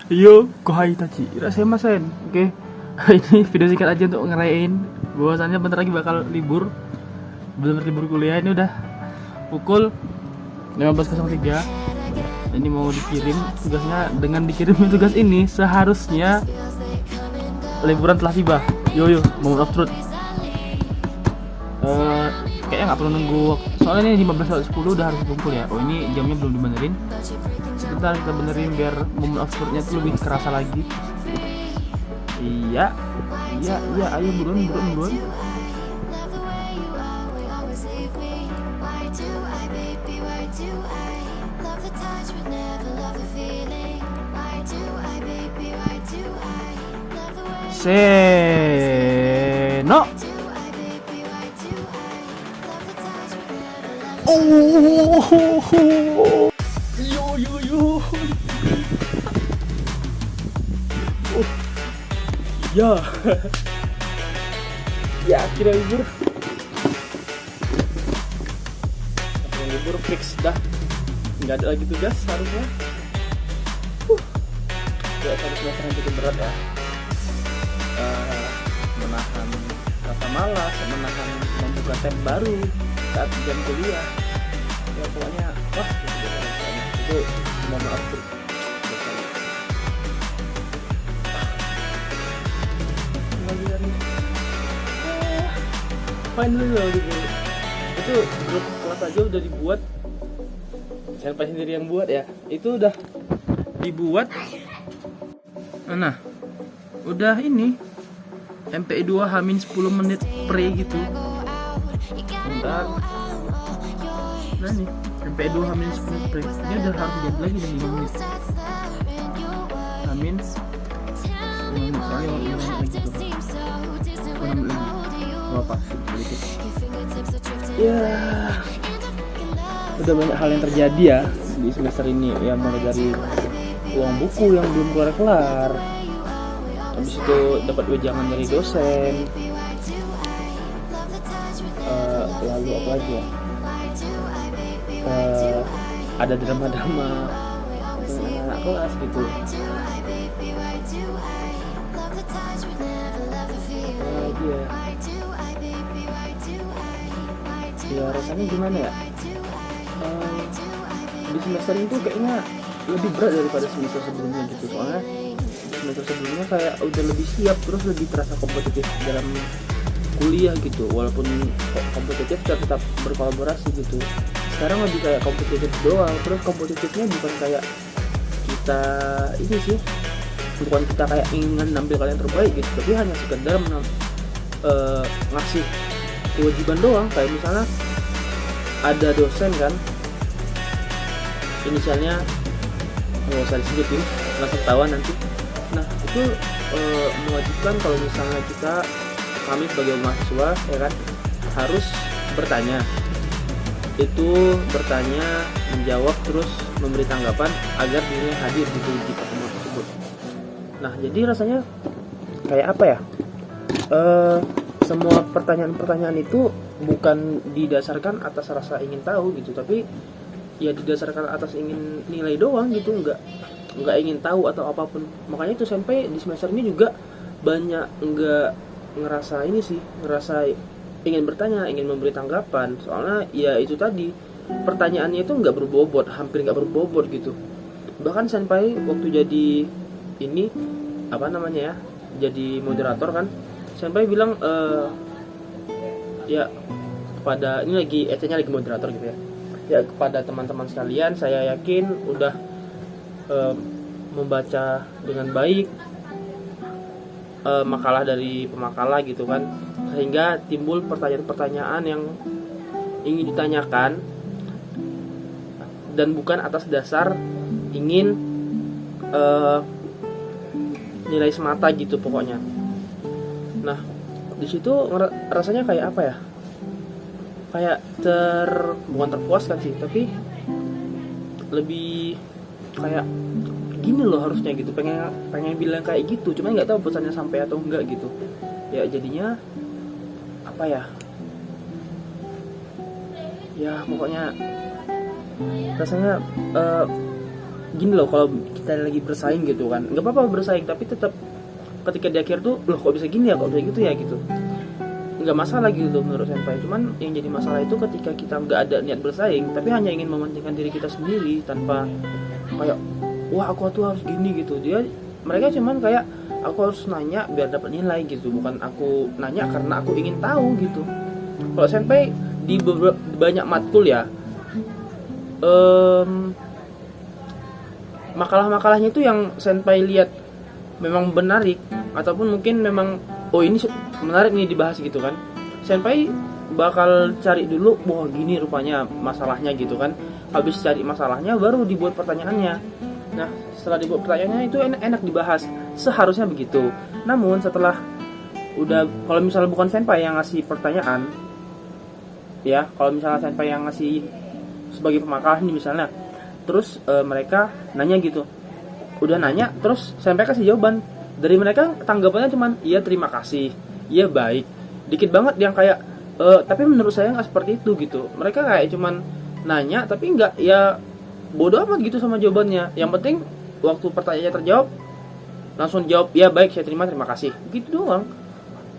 Yo, kohai tachi. Irasemasen. Oke. Ini video singkat aja untuk ngerayain bahwasannya bentar lagi bakal libur. Bener libur kuliah ini udah pukul 15.03. Ini mau dikirim tugasnya. Dengan dikirimnya tugas ini seharusnya liburan telah tiba. Yo, moment of truth. Kayaknya nggak perlu nunggu. Soalnya ini 15.10 udah harus kumpul ya. Oh, ini jamnya belum dibenerin. Sebentar kita benerin biar moment of truth-nya tuh lebih kerasa lagi. Iya, ayo buruan. Seno. Oh, yo. Oh, ya. Ya, akhirnya libur. Libur fix dah. Nggak ada lagi tugas harusnya. Ya, harusnya cukup berat ya. Menahan rasa malas, menahan membuka tab baru saat jam kuliah. Ya pokoknya wah itu mohon maaf tuh. Finally loh libur. Itu grup kelas aja udah dibuat. Saya sendiri yang buat ya. Itu udah dibuat. Nah, udah ini MPI 2 H-10 menit pre gitu. Bentar. Nah nih, MPI 2 H-10 menit pre. Ini udah harus diganti lagi dan 5 menit. H-5 menit soalnya 5 menit lagi tuh. 5 menit lagi. Gak apa, sedikit. Ya, udah banyak hal yang terjadi ya di semester ini. Ya mulai dari uang buku yang belum kelar. Habis itu dapat wejangan dari dosen. Lalu apa lagi ya? Ada drama-drama anak kelas gitu. Lagi ya. Ya rasanya gimana ya? Di semester ini tuh kayaknya lebih berat daripada semester sebelumnya gitu. Soalnya semester sebelumnya kayak udah lebih siap, terus lebih terasa kompetitif dalam kuliah gitu, walaupun kompetitif tetap berkolaborasi gitu. Sekarang lebih kayak kompetitif doang, terus kompetitifnya bukan kayak kita ini sih, bukan kita kayak ingin nampilkan yang terbaik gitu, tapi hanya sekedar ngasih kewajiban doang. Kayak misalnya ada dosen kan, inisialnya nggak usah disebutin, nggak ketahuan nanti. Nah itu mewajibkan kalau misalnya kami sebagai mahasiswa ya kan harus bertanya, menjawab, terus memberi tanggapan agar dirinya hadir di pertemuan tersebut. Nah jadi rasanya kayak apa ya, semua pertanyaan itu bukan didasarkan atas rasa ingin tahu gitu, tapi ya didasarkan atas ingin nilai doang gitu, nggak ingin tahu atau apapun. Makanya itu sampai di semester ini juga banyak nggak ngerasa ingin bertanya, ingin memberi tanggapan. Soalnya ya itu tadi, pertanyaannya itu nggak berbobot, hampir nggak berbobot gitu. Bahkan sampai waktu jadi ini jadi moderator kan, sampai bilang ya kepada ini lagi moderator gitu ya. Ya kepada teman-teman sekalian, saya yakin udah membaca dengan baik makalah dari pemakalah gitu kan, sehingga timbul pertanyaan-pertanyaan yang ingin ditanyakan dan bukan atas dasar ingin nilai semata gitu pokoknya. Nah di situ rasanya kayak apa ya, kayak bukan terpuaskan sih, tapi lebih kayak gini loh harusnya gitu, pengen bilang kayak gitu, cuman nggak tahu pesannya sampai atau enggak gitu ya. Jadinya apa ya pokoknya rasanya gini loh, kalau kita lagi bersaing gitu kan, nggak apa-apa bersaing, tapi tetap ketika di akhir tuh loh kok bisa gini ya, kok bisa gitu ya gitu, nggak masalah gitu menurut senpai. Cuman yang jadi masalah itu ketika kita nggak ada niat bersaing tapi hanya ingin mementingkan diri kita sendiri tanpa kayak wah aku tuh harus gini gitu. Mereka cuman kayak aku harus nanya biar dapat nilai gitu, bukan aku nanya karena aku ingin tahu gitu. Kalau senpai di banyak matkul ya, makalah-makalahnya itu yang senpai lihat memang menarik, ataupun mungkin memang oh ini menarik nih dibahas gitu kan, senpai bakal cari dulu wah gini rupanya masalahnya gitu kan. Habis cari masalahnya baru dibuat pertanyaannya. Nah setelah dibuat pertanyaannya itu enak dibahas, seharusnya begitu. Namun setelah udah, kalau misalnya bukan senpai yang ngasih pertanyaan ya, kalau misalnya senpai yang ngasih sebagai pemakalah nih misalnya, terus mereka nanya gitu, udah nanya terus senpai kasih jawaban, dari mereka tanggapannya cuman iya terima kasih, iya baik, dikit banget yang kayak tapi menurut saya nggak seperti itu gitu. Mereka kayak cuman nanya tapi nggak, ya bodoh amat gitu sama jawabannya. Yang penting waktu pertanyaannya terjawab langsung jawab ya baik saya terima kasih gitu doang.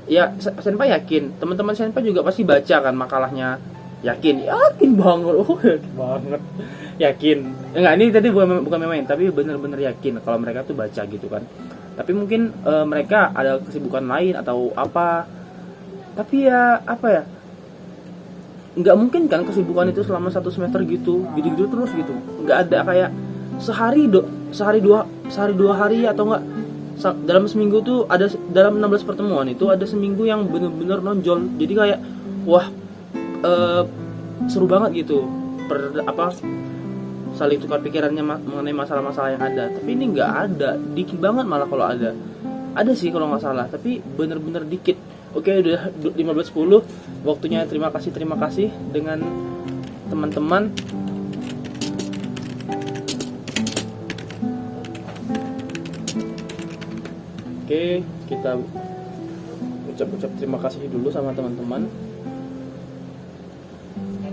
Ya senpai yakin teman-teman senpai juga pasti baca kan makalahnya, yakin banget, yakin banget, yakin enggak, ini tadi bukan main tapi bener-bener yakin kalau mereka tuh baca gitu kan. Tapi mungkin mereka ada kesibukan lain atau apa, tapi ya apa ya, nggak mungkin kan kesibukan itu selama 1 semester gitu terus gitu. Nggak ada kayak sehari dua hari atau enggak dalam seminggu tuh ada, dalam 16 pertemuan itu ada seminggu yang bener-bener nonjol. Jadi kayak wah seru banget gitu saling tukar pikirannya mengenai masalah-masalah yang ada. Tapi ini nggak ada, dikit banget malah. Kalau ada sih kalau nggak salah, tapi bener-bener dikit. Oke, udah 15.10 waktunya. Terima kasih dengan teman-teman. Oke, kita ucap terima kasih dulu sama teman-teman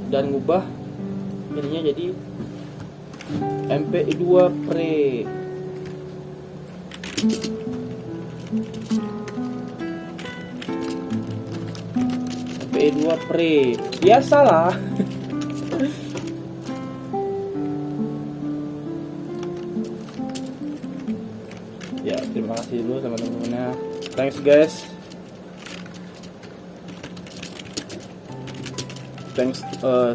dan ngubah ininya jadi MP2 Pre. MP2 Pre. Ya salah. Ya, terima kasih dulu teman-temannya. Thanks guys. Thanks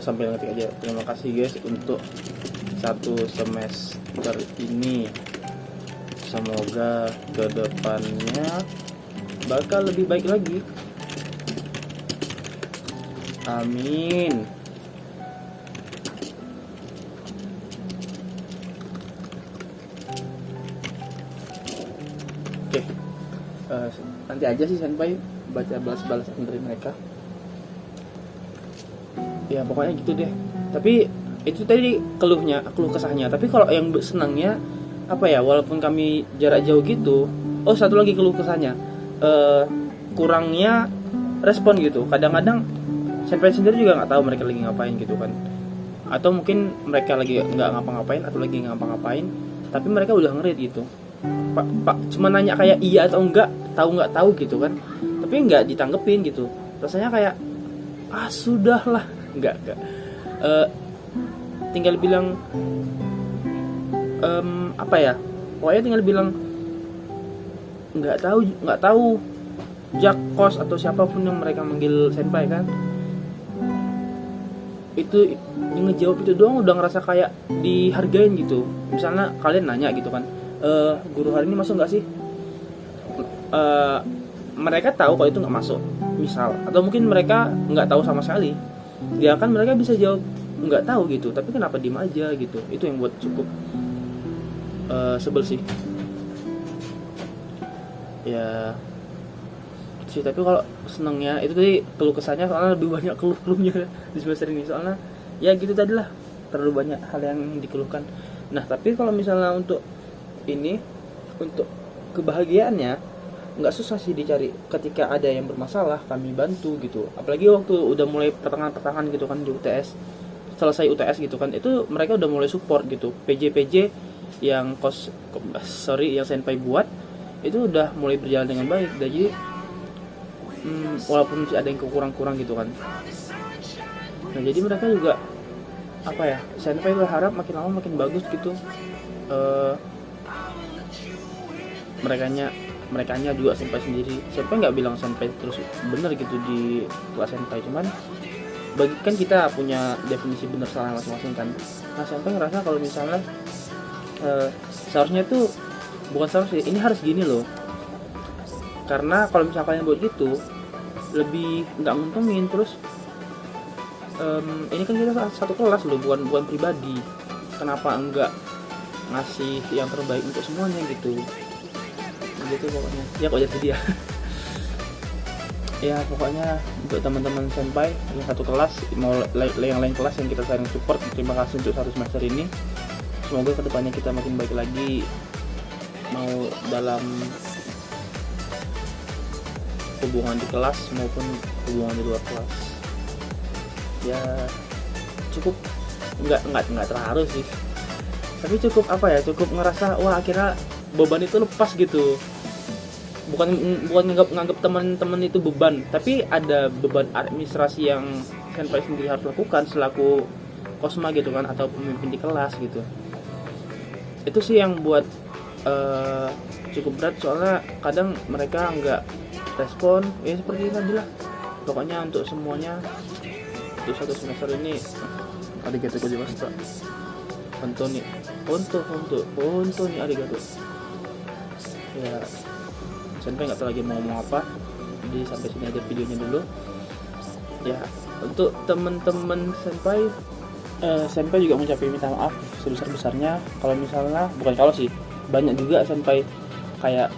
sampai ngetik aja. Terima kasih guys untuk 1 semester ini. Semoga kedepannya bakal lebih baik lagi. Amin. Oke, nanti aja sih senpai baca balas-balasan dari mereka. Ya pokoknya gitu deh. Tapi itu tadi keluh kesahnya. Tapi kalau yang senangnya apa ya, walaupun kami jarak jauh gitu, oh satu lagi keluh kesahnya, kurangnya respon gitu. Kadang-kadang senpai sendiri juga nggak tahu mereka lagi ngapain gitu kan, atau mungkin mereka lagi nggak ngapa-ngapain atau lagi ngapa-ngapain, tapi mereka udah ngerit gitu. Pak cuma nanya kayak iya atau enggak, nggak tahu gitu kan, tapi nggak ditanggepin gitu. Rasanya kayak sudahlah, enggak. Tinggal bilang apa ya, pokoknya tinggal bilang nggak tahu Jakos atau siapapun yang mereka manggil senpai kan, itu ngejawab itu doang udah ngerasa kayak dihargain gitu. Misalnya kalian nanya gitu kan, guru hari ini masuk nggak sih? Mereka tahu kalau itu nggak masuk misal, atau mungkin mereka nggak tahu sama sekali, ya kan mereka bisa jawab nggak tahu gitu, tapi kenapa diem aja gitu. Itu yang buat cukup sebel sih ya sih. Tapi kalau senengnya itu tadi keluh kesahnya, soalnya lebih banyak keluhnya di semester ini, soalnya ya gitu tadi lah, terlalu banyak hal yang dikeluhkan. Nah tapi kalau misalnya untuk ini, untuk kebahagiaannya nggak susah sih dicari. Ketika ada yang bermasalah kami bantu gitu, apalagi waktu udah mulai pertengahan gitu kan di UTS, selesai UTS gitu kan, itu mereka udah mulai support gitu. PJ yang yang senpai buat itu udah mulai berjalan dengan baik. Jadi walaupun masih ada yang kurang gitu kan. Nah jadi mereka juga apa ya, senpai berharap makin lama makin bagus gitu. Merekanya juga senpai sendiri. Senpai nggak bilang senpai terus bener gitu di kelas senpai, cuman bagi kan kita punya definisi benar salah masing-masing kan. Nah senpai ngerasa kalau misalnya seharusnya tuh bukan seharusnya, ini harus gini loh. Karena kalau misalnya kalian buat gitu lebih nggak nguntungin. Terus ini kan kita satu kelas loh, bukan pribadi. Kenapa enggak ngasih yang terbaik untuk semuanya gitu pokoknya. Ya kok jadi dia. Ya pokoknya untuk teman-teman senpai yang satu kelas, mau yang lain kelas yang kita saling support, terima kasih untuk 1 semester ini. Semoga kedepannya kita makin baik lagi, mau dalam hubungan di kelas maupun hubungan di luar kelas. Ya cukup nggak terharu sih, tapi cukup apa ya, cukup ngerasa wah akhirnya beban itu lepas gitu. Bukan nganggap teman-teman itu beban, tapi ada beban administrasi yang senpai sendiri harus lakukan selaku kosma gitu kan, atau pemimpin di kelas gitu. Itu sih yang buat cukup berat, soalnya kadang mereka nggak respon. Ya seperti tadi lah, pokoknya untuk semuanya untuk 1 semester ini arigatou gozaimashita. Hontou ni arigatou. Ya senpai nggak tahu lagi mau ngomong apa, jadi sampai sini aja videonya dulu ya. Untuk temen-temen senpai juga mengucapkan minta maaf sebesar-besarnya kalau misalnya, bukan kalau sih, banyak juga senpai kayak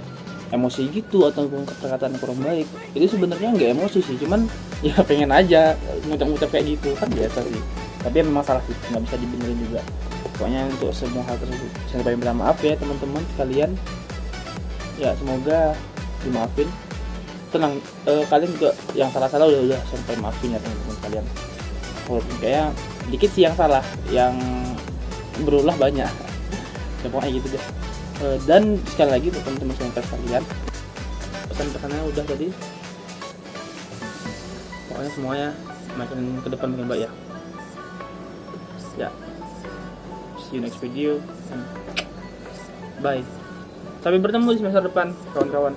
emosi gitu atau perkataan kurang baik. Itu sebenarnya nggak emosi sih, cuman ya pengen aja ngucap-ngucap kayak gitu kan, biasa sih. Tapi memang salah sih, nggak bisa dibenerin juga. Pokoknya untuk semua hal tersebut senpai minta maaf ya teman-teman sekalian. Ya semoga dimaafin. Tenang, kalian juga yang salah-salah udah senpai maafin ya teman-teman sekalian. Walaupun kayak dikit sih yang salah, yang berulah banyak. Ya pokoknya gitu deh. Dan sekali lagi untuk teman-teman senpai sekalian, pesan-pesannya udah tadi. Pokoknya semuanya makin ke depan makin baik ya. Ya. See you next video. Bye. Sampai bertemu di semester depan, kawan-kawan.